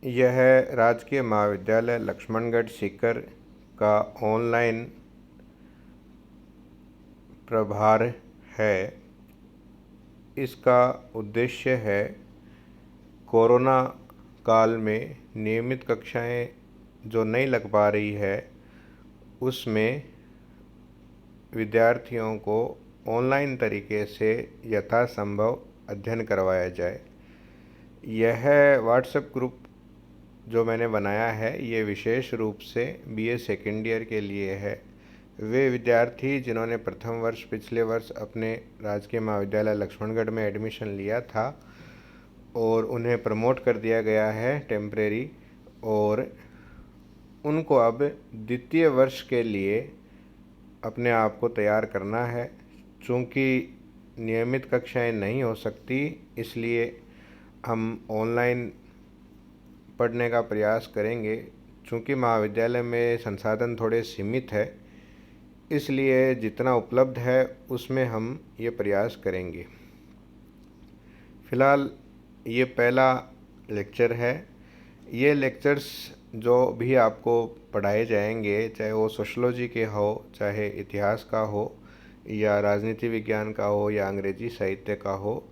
यह राजकीय महाविद्यालय लक्ष्मणगढ़ सीकर का ऑनलाइन प्रभार है। इसका उद्देश्य है कोरोना काल में नियमित कक्षाएं जो नहीं लग पा रही है उसमें विद्यार्थियों को ऑनलाइन तरीके से यथासंभव अध्ययन करवाया जाए। यह व्हाट्सएप ग्रुप जो मैंने बनाया है ये विशेष रूप से बीए सेकेंड ईयर के लिए है। वे विद्यार्थी जिन्होंने प्रथम वर्ष पिछले वर्ष अपने राजकीय महाविद्यालय लक्ष्मणगढ़ में एडमिशन लिया था और उन्हें प्रमोट कर दिया गया है टेम्परेरी, और उनको अब द्वितीय वर्ष के लिए अपने आप को तैयार करना है। चूँकि नियमित कक्षाएं नहीं हो सकती इसलिए हम ऑनलाइन पढ़ने का प्रयास करेंगे। चूँकि महाविद्यालय में संसाधन थोड़े सीमित है इसलिए जितना उपलब्ध है उसमें हम ये प्रयास करेंगे। फ़िलहाल ये पहला लेक्चर है। ये लेक्चर्स जो भी आपको पढ़ाए जाएंगे, चाहे वो सोशलॉजी के हो, चाहे इतिहास का हो, या राजनीति विज्ञान का हो, या अंग्रेजी साहित्य का हो,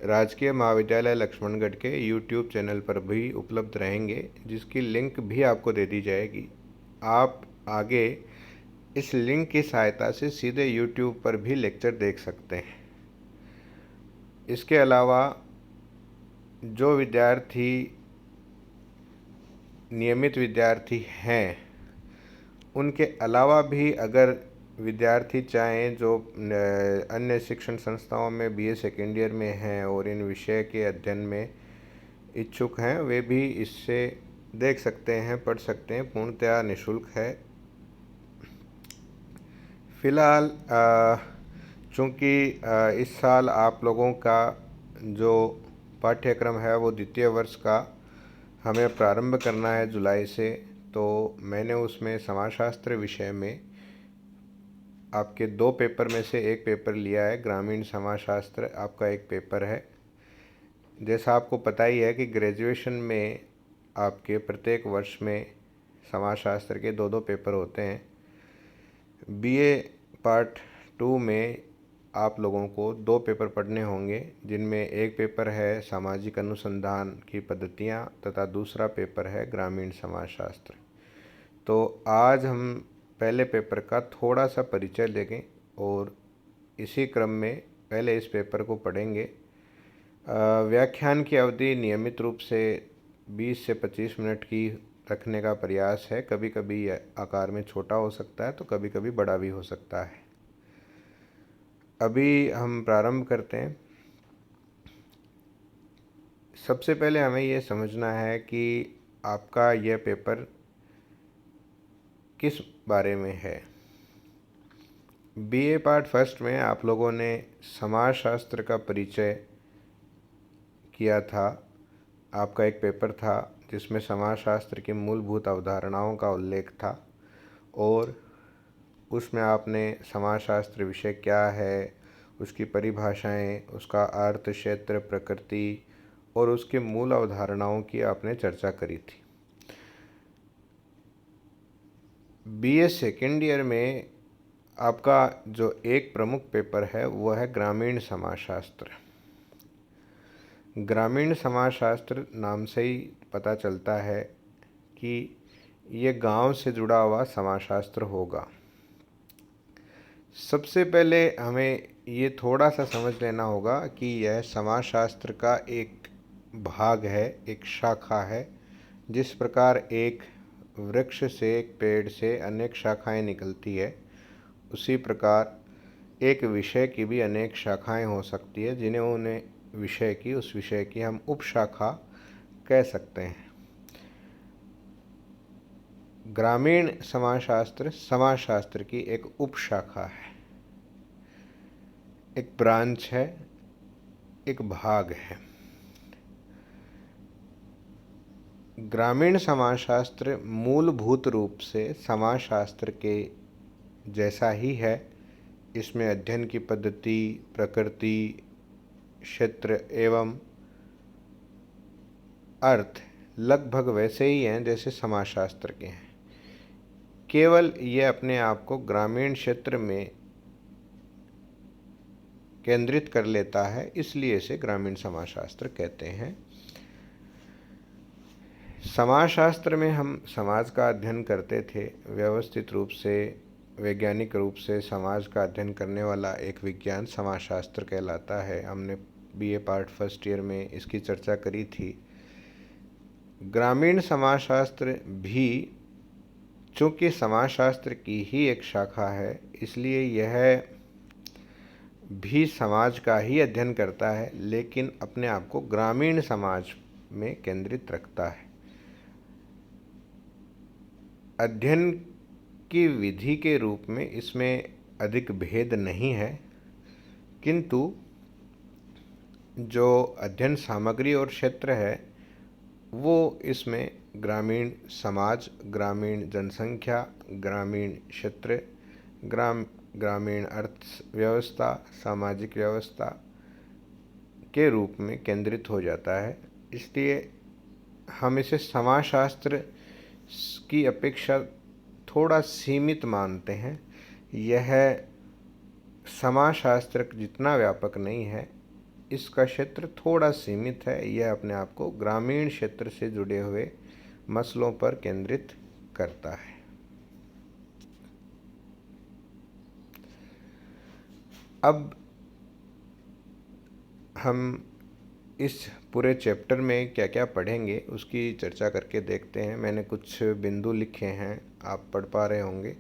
राजकीय महाविद्यालय लक्ष्मणगढ़ के यूट्यूब चैनल पर भी उपलब्ध रहेंगे, जिसकी लिंक भी आपको दे दी जाएगी। आप आगे इस लिंक की सहायता से सीधे यूट्यूब पर भी लेक्चर देख सकते हैं। इसके अलावा जो विद्यार्थी नियमित विद्यार्थी हैं उनके अलावा भी अगर विद्यार्थी चाहें जो अन्य शिक्षण संस्थाओं में बीए सेकेंड ईयर में हैं और इन विषय के अध्ययन में इच्छुक हैं, वे भी इससे देख सकते हैं, पढ़ सकते हैं। पूर्णतया निःशुल्क है। फ़िलहाल चूँकि इस साल आप लोगों का जो पाठ्यक्रम है वो द्वितीय वर्ष का हमें प्रारंभ करना है जुलाई से, तो मैंने उसमें समाजशास्त्र विषय में आपके 2 पेपर में से एक पेपर लिया है। ग्रामीण समाजशास्त्र आपका एक पेपर है। जैसा आपको पता ही है कि ग्रेजुएशन में आपके प्रत्येक वर्ष में समाजशास्त्र के 2-2 पेपर होते हैं। बीए पार्ट 2 में आप लोगों को 2 पेपर पढ़ने होंगे, जिनमें एक पेपर है सामाजिक अनुसंधान की पद्धतियाँ तथा दूसरा पेपर है ग्रामीण समाजशास्त्र। तो आज हम पहले पेपर का थोड़ा सा परिचय लेंगे और इसी क्रम में पहले इस पेपर को पढ़ेंगे। व्याख्यान की अवधि नियमित रूप से 20 से 25 मिनट की रखने का प्रयास है। कभी कभी आकार में छोटा हो सकता है तो कभी कभी बड़ा भी हो सकता है। अभी हम प्रारंभ करते हैं। सबसे पहले हमें ये समझना है कि आपका यह पेपर किस बारे में है। बीए पार्ट फर्स्ट में आप लोगों ने समाजशास्त्र का परिचय किया था। आपका एक पेपर था जिसमें समाजशास्त्र की मूलभूत अवधारणाओं का उल्लेख था और उसमें आपने समाजशास्त्र विषय क्या है, उसकी परिभाषाएं, उसका अर्थ, क्षेत्र, प्रकृति और उसके मूल अवधारणाओं की आपने चर्चा करी थी। बीए सेकेंड ईयर में आपका जो एक प्रमुख पेपर है वो है ग्रामीण समाजशास्त्र। ग्रामीण समाजशास्त्र नाम से ही पता चलता है कि ये गांव से जुड़ा हुआ समाजशास्त्र होगा। सबसे पहले हमें ये थोड़ा सा समझ लेना होगा कि यह समाजशास्त्र का एक भाग है, एक शाखा है। जिस प्रकार एक वृक्ष से, एक पेड़ से अनेक शाखाएं निकलती है, उसी प्रकार एक विषय की भी अनेक शाखाएं हो सकती है, जिन्हें उन्हें विषय की, उस विषय की हम उपशाखा कह सकते हैं। ग्रामीण समाजशास्त्र समाजशास्त्र की एक उपशाखा है, एक ब्रांच है, एक भाग है। ग्रामीण समाजशास्त्र मूलभूत रूप से समाजशास्त्र के जैसा ही है। इसमें अध्ययन की पद्धति, प्रकृति, क्षेत्र एवं अर्थ लगभग वैसे ही हैं जैसे समाजशास्त्र के हैं। केवल ये अपने आप को ग्रामीण क्षेत्र में केंद्रित कर लेता है, इसलिए इसे ग्रामीण समाजशास्त्र कहते हैं। समाजशास्त्र में हम समाज का अध्ययन करते थे। व्यवस्थित रूप से, वैज्ञानिक रूप से समाज का अध्ययन करने वाला एक विज्ञान समाजशास्त्र कहलाता है। हमने बीए पार्ट फर्स्ट ईयर में इसकी चर्चा करी थी। ग्रामीण समाजशास्त्र भी चूँकि समाजशास्त्र की ही एक शाखा है, इसलिए यह भी समाज का ही अध्ययन करता है, लेकिन अपने आप को ग्रामीण समाज में केंद्रित रखता है। अध्ययन की विधि के रूप में इसमें अधिक भेद नहीं है, किंतु जो अध्ययन सामग्री और क्षेत्र है वो इसमें ग्रामीण समाज, ग्रामीण जनसंख्या, ग्रामीण क्षेत्र, ग्रामीण अर्थव्यवस्था, सामाजिक व्यवस्था के रूप में केंद्रित हो जाता है। इसलिए हम इसे समाजशास्त्र की अपेक्षा थोड़ा सीमित मानते हैं। यह समाजशास्त्र जितना व्यापक नहीं है, इसका क्षेत्र थोड़ा सीमित है। यह अपने आप को ग्रामीण क्षेत्र से जुड़े हुए मसलों पर केंद्रित करता है। अब हम इस पूरे चैप्टर में क्या क्या पढ़ेंगे उसकी चर्चा करके देखते हैं। मैंने कुछ बिंदु लिखे हैं, आप पढ़ पा रहे होंगे।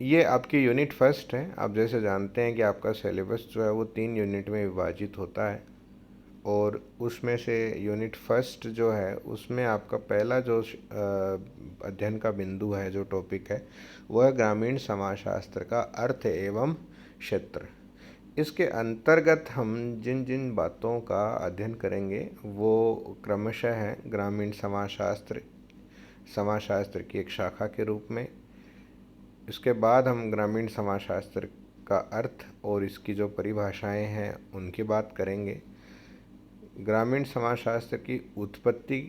ये आपकी यूनिट फर्स्ट है। आप जैसे जानते हैं कि आपका सिलेबस जो है वो 3 यूनिट में विभाजित होता है, और उसमें से यूनिट फर्स्ट जो है उसमें आपका पहला जो अध्ययन का बिंदु है, जो टॉपिक है, वह ग्रामीण समाजशास्त्र का अर्थ एवं क्षेत्र। इसके अंतर्गत हम जिन जिन बातों का अध्ययन करेंगे वो क्रमशः है ग्रामीण समाजशास्त्र, समाजशास्त्र की एक शाखा के रूप में। इसके बाद हम ग्रामीण समाजशास्त्र का अर्थ और इसकी जो परिभाषाएं हैं उनकी बात करेंगे। ग्रामीण समाजशास्त्र की उत्पत्ति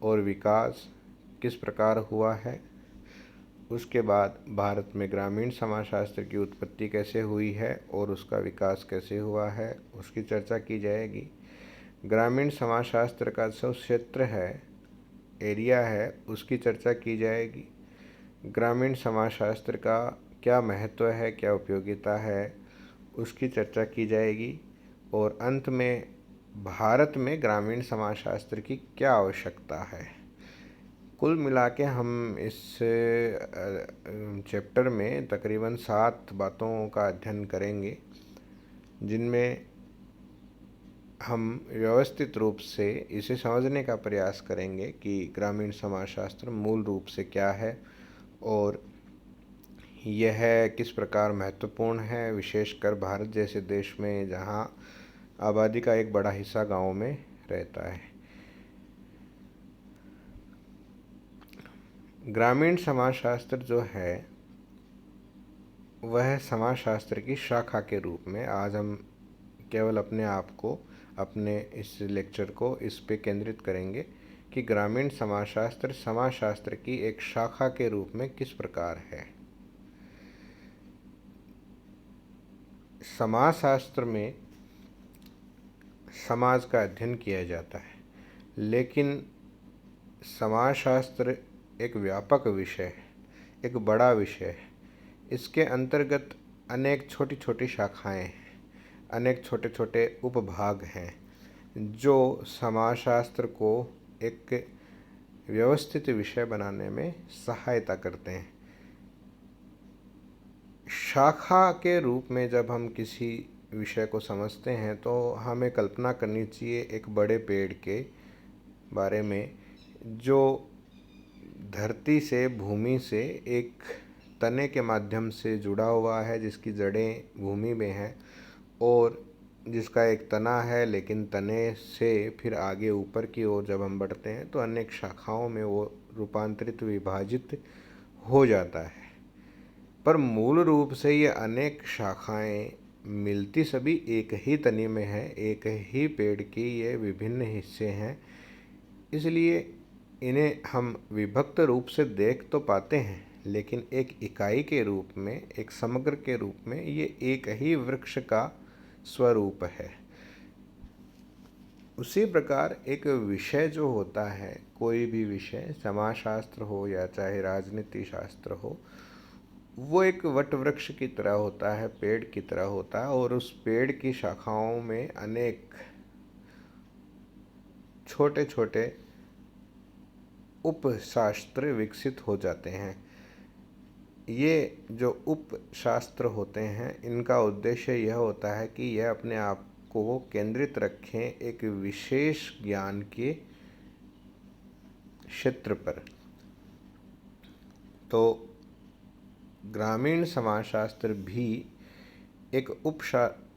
और विकास किस प्रकार हुआ है। उसके बाद भारत में ग्रामीण समाजशास्त्र की उत्पत्ति कैसे हुई है और उसका विकास कैसे हुआ है, उसकी चर्चा की जाएगी। ग्रामीण समाजशास्त्र का जो क्षेत्र है, एरिया है, उसकी चर्चा की जाएगी। ग्रामीण समाजशास्त्र का क्या महत्व है, क्या उपयोगिता है, उसकी चर्चा की जाएगी। और अंत में भारत में ग्रामीण समाजशास्त्र की क्या आवश्यकता है। कुल मिला के हम इस चैप्टर में तकरीबन 7 बातों का अध्ययन करेंगे, जिनमें हम व्यवस्थित रूप से इसे समझने का प्रयास करेंगे कि ग्रामीण समाजशास्त्र मूल रूप से क्या है और यह किस प्रकार महत्वपूर्ण है, विशेषकर भारत जैसे देश में जहां आबादी का एक बड़ा हिस्सा गांवों में रहता है। ग्रामीण समाजशास्त्र जो है वह समाजशास्त्र की शाखा के रूप में आज हम केवल अपने आप को, अपने इस लेक्चर को इस पे केंद्रित करेंगे कि ग्रामीण समाजशास्त्र समाजशास्त्र की एक शाखा के रूप में किस प्रकार है। समाजशास्त्र में समाज का अध्ययन किया जाता है, लेकिन समाजशास्त्र एक व्यापक विषय है, एक बड़ा विषय है। इसके अंतर्गत अनेक छोटी छोटी शाखाएं हैं, अनेक छोटे छोटे उपभाग हैं जो समाजशास्त्र को एक व्यवस्थित विषय बनाने में सहायता करते हैं। शाखा के रूप में जब हम किसी विषय को समझते हैं तो हमें कल्पना करनी चाहिए एक बड़े पेड़ के बारे में, जो धरती से, भूमि से एक तने के माध्यम से जुड़ा हुआ है, जिसकी जड़ें भूमि में हैं और जिसका एक तना है, लेकिन तने से फिर आगे ऊपर की ओर जब हम बढ़ते हैं तो अनेक शाखाओं में वो रूपांतरित, विभाजित हो जाता है। पर मूल रूप से ये अनेक शाखाएं मिलती सभी एक ही तने में है, एक ही पेड़ की ये विभिन्न हिस्से हैं। इसलिए इन्हें हम विभक्त रूप से देख तो पाते हैं, लेकिन एक इकाई के रूप में, एक समग्र के रूप में ये एक ही वृक्ष का स्वरूप है। उसी प्रकार एक विषय जो होता है, कोई भी विषय, समाजशास्त्र हो या चाहे राजनीति शास्त्र हो, वो एक वट वृक्ष की तरह होता है, पेड़ की तरह होता है, और उस पेड़ की शाखाओं में अनेक छोटे छोटे उपशास्त्र विकसित हो जाते हैं। ये जो उपशास्त्र होते हैं, इनका उद्देश्य यह होता है कि यह अपने आप को केंद्रित रखें एक विशेष ज्ञान के क्षेत्र पर। तो ग्रामीण समाजशास्त्र भी एक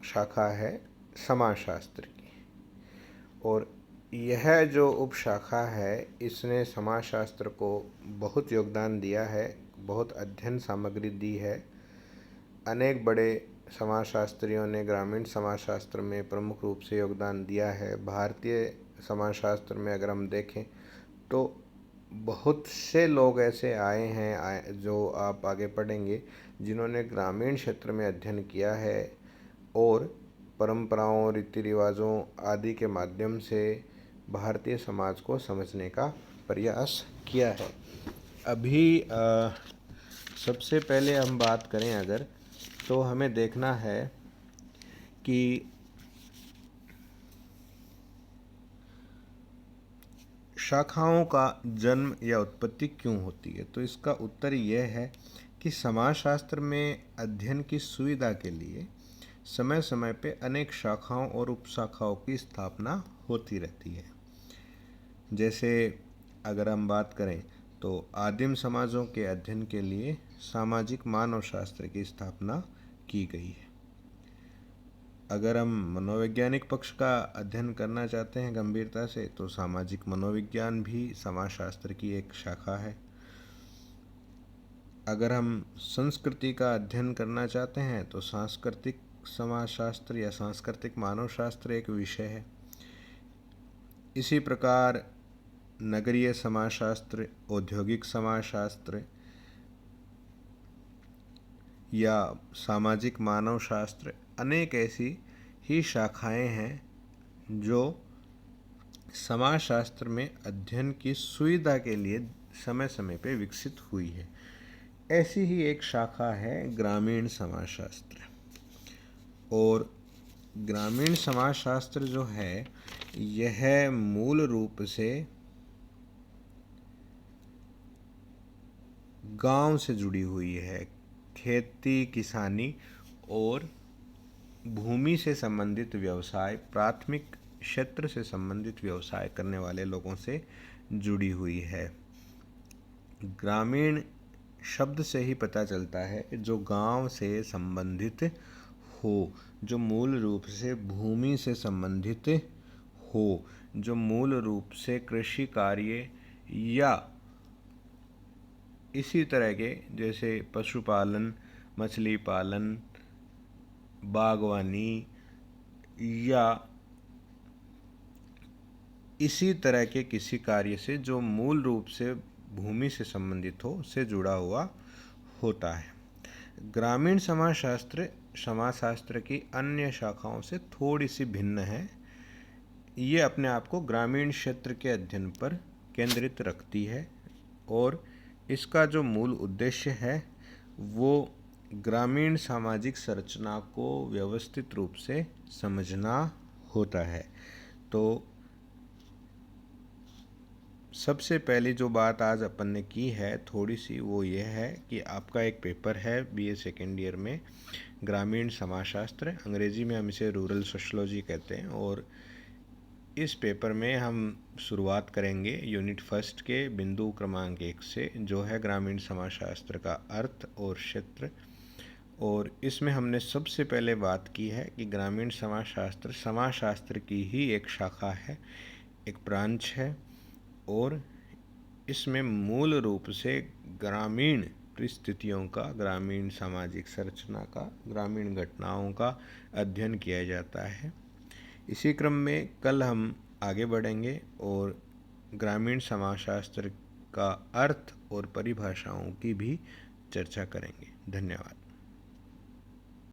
शाखा है समाजशास्त्र की, और यह जो उपशाखा है, इसने समाजशास्त्र को बहुत योगदान दिया है, बहुत अध्ययन सामग्री दी है। अनेक बड़े समाजशास्त्रियों ने ग्रामीण समाजशास्त्र में प्रमुख रूप से योगदान दिया है। भारतीय समाजशास्त्र में अगर हम देखें तो बहुत से लोग ऐसे आए हैं जो आप आगे पढ़ेंगे, जिन्होंने ग्रामीण क्षेत्र में अध्ययन किया है और परंपराओं, रीति रिवाजों आदि के माध्यम से भारतीय समाज को समझने का प्रयास किया है। अभी सबसे पहले हम बात करें अगर, तो हमें देखना है कि शाखाओं का जन्म या उत्पत्ति क्यों होती है। तो इसका उत्तर यह है कि समाजशास्त्र में अध्ययन की सुविधा के लिए समय समय पे अनेक शाखाओं और उपशाखाओं की स्थापना होती रहती है। जैसे अगर हम बात करें तो आदिम समाजों के अध्ययन के लिए सामाजिक मानव शास्त्र की स्थापना की गई है। अगर हम मनोवैज्ञानिक पक्ष का अध्ययन करना चाहते हैं गंभीरता से, तो सामाजिक मनोविज्ञान भी समाजशास्त्र की एक शाखा है। अगर हम संस्कृति का अध्ययन करना चाहते हैं तो सांस्कृतिक समाजशास्त्र या सांस्कृतिक मानव शास्त्र एक विषय है। इसी प्रकार नगरीय समाजशास्त्र, औद्योगिक समाजशास्त्र या सामाजिक मानव शास्त्र, अनेक ऐसी ही शाखाएं हैं जो समाजशास्त्र में अध्ययन की सुविधा के लिए समय समय पे विकसित हुई है। ऐसी ही एक शाखा है ग्रामीण समाजशास्त्र। और ग्रामीण समाजशास्त्र जो है, यह मूल रूप से गांव से जुड़ी हुई है। खेती, किसानी और भूमि से संबंधित व्यवसाय, प्राथमिक क्षेत्र से संबंधित व्यवसाय करने वाले लोगों से जुड़ी हुई है। ग्रामीण शब्द से ही पता चलता है जो गांव से संबंधित हो, जो मूल रूप से भूमि से संबंधित हो, जो मूल रूप से कृषि कार्य या इसी तरह के जैसे पशुपालन, मछली पालन, बागवानी या इसी तरह के किसी कार्य से जो मूल रूप से भूमि से संबंधित हो, से जुड़ा हुआ होता है। ग्रामीण समाजशास्त्र समाजशास्त्र की अन्य शाखाओं से थोड़ी सी भिन्न है। ये अपने आप को ग्रामीण क्षेत्र के अध्ययन पर केंद्रित रखती है, और इसका जो मूल उद्देश्य है वो ग्रामीण सामाजिक संरचना को व्यवस्थित रूप से समझना होता है। तो सबसे पहली जो बात आज अपन ने की है थोड़ी सी, वो ये है कि आपका एक पेपर है बीए सेकेंड ईयर में, ग्रामीण समाजशास्त्र, अंग्रेजी में हम इसे रूरल सोशलॉजी कहते हैं। और इस पेपर में हम शुरुआत करेंगे यूनिट फर्स्ट के बिंदु क्रमांक 1 से, जो है ग्रामीण समाजशास्त्र का अर्थ और क्षेत्र। और इसमें हमने सबसे पहले बात की है कि ग्रामीण समाजशास्त्र समाजशास्त्र की ही एक शाखा है, एक ब्रांच है, और इसमें मूल रूप से ग्रामीण परिस्थितियों का, ग्रामीण सामाजिक संरचना का, ग्रामीण घटनाओं का अध्ययन किया जाता है। इसी क्रम में कल हम आगे बढ़ेंगे और ग्रामीण समाजशास्त्र का अर्थ और परिभाषाओं की भी चर्चा करेंगे। धन्यवाद।